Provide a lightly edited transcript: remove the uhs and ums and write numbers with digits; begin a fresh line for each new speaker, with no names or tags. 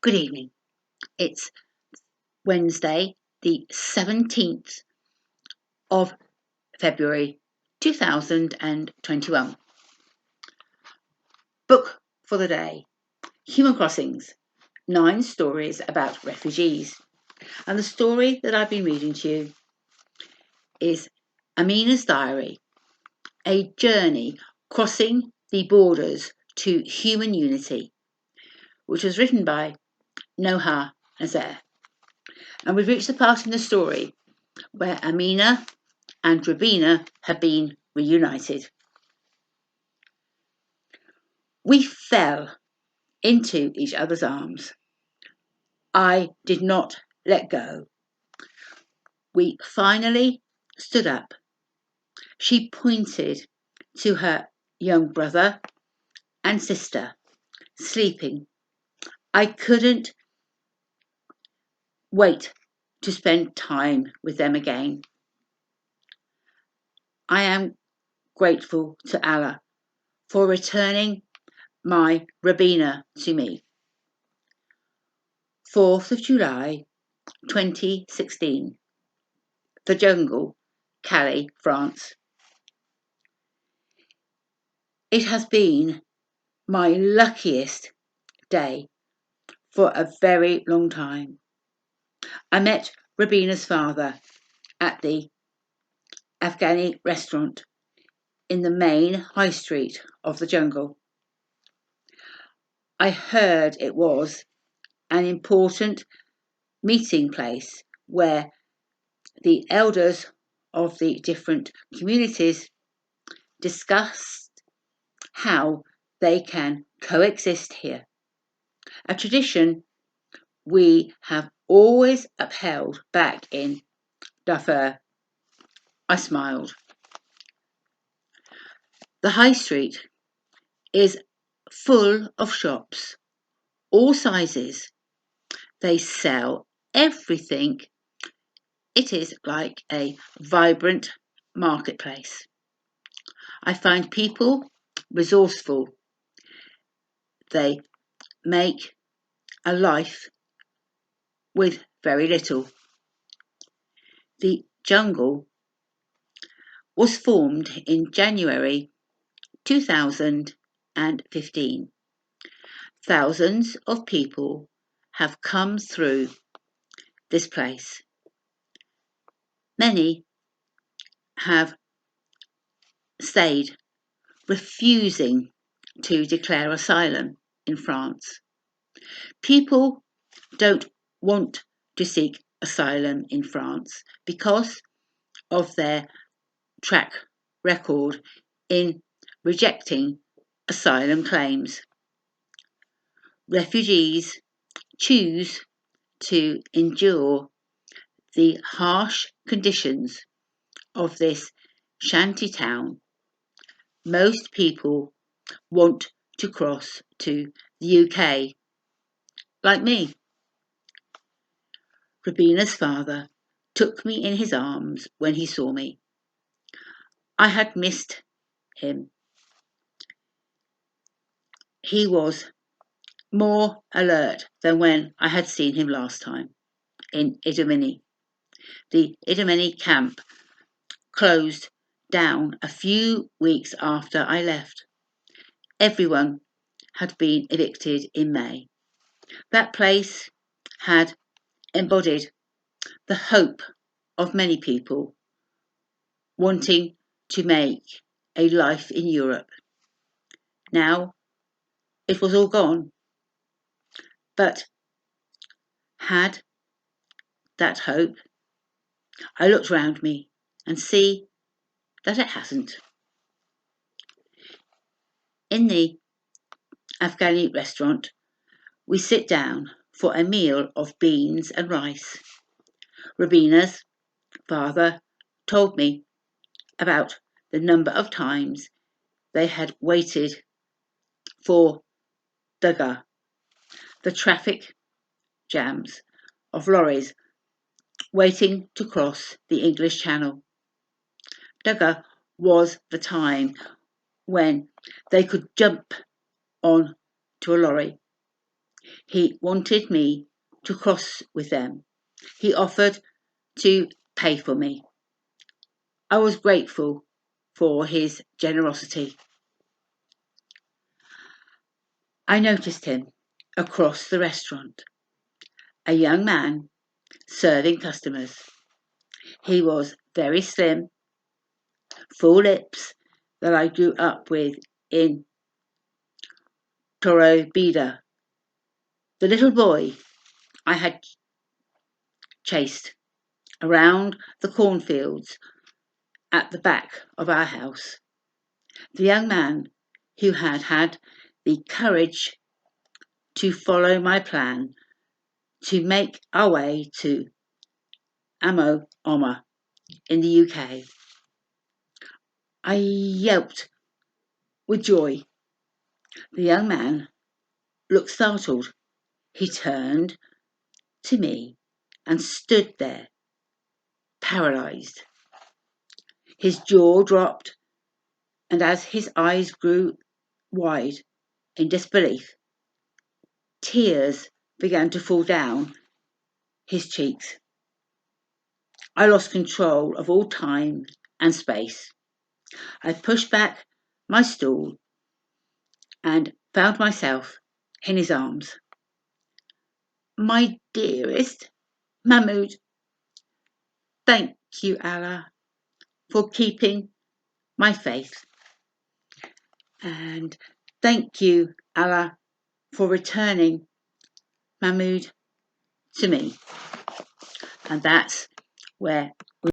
Good evening. It's Wednesday, the 17th of February 2021. Book for the day: Human Crossings, 9 stories about refugees. And the story that I've been reading to you is AMINA'S Diary, a journey crossing the borders to human unity, which was written by Noha. And we've reached the part in the story where Amina and Rubina have been reunited. We fell into each other's arms. I did not let go. We finally stood up. She pointed to her young brother and sister sleeping. I couldn't wait to spend time with them again. I am grateful to Allah for returning my Rubina to me. 4th of July 2016. The Jungle, Calais, France. It has been my luckiest day for a very long time. I met Rubina's father at the Afghani restaurant in the main high street of the jungle. I heard it was an important meeting place where the elders of the different communities discussed how they can coexist here. A tradition we have always upheld back in Darfur. I smiled. The high street is full of shops, all sizes. They sell everything. It is like a vibrant marketplace. I find people resourceful. They make a life with very little. The jungle was formed in January 2015. Thousands of people have come through this place. Many have stayed, refusing to declare asylum in France. People don't want to seek asylum in France because of their track record in rejecting asylum claims. Refugees choose to endure the harsh conditions of this shanty town. Most people want to cross to the UK, like me. Rubina's father took me in his arms when he saw me. I had missed him. He was more alert than when I had seen him last time in Idomeni. The Idomeni camp closed down a few weeks after I left. Everyone had been evicted in May. That place had embodied the hope of many people wanting to make a life in Europe. Now it was all gone. But had that hope? I looked round me and see that it hasn't. In the Afghani restaurant, we sit down for a meal of beans and rice. Rubina's father told me about the number of times they had waited for Dugar, the traffic jams of lorries waiting to cross the English Channel. Dugar was the time when they could jump on to a lorry He wanted me to cross with them. He offered to pay for me. I was grateful for his generosity. I noticed him across the restaurant, a young man serving customers. He was very slim, full lips that I grew up with in Rubina, the little boy I had chased around the cornfields at the back of our house. The young man who had had the courage to follow my plan to make our way to Omar in the UK. I yelped with joy. The young man looked startled. He turned to me and stood there, paralyzed. His jaw dropped, and as his eyes grew wide in disbelief, tears began to fall down his cheeks. I lost control of all time and space. I pushed back my stool and found myself in his arms. My dearest Mahmood, thank you, Allah, for keeping my faith. And thank you, Allah, for returning Mahmood to me. And that's where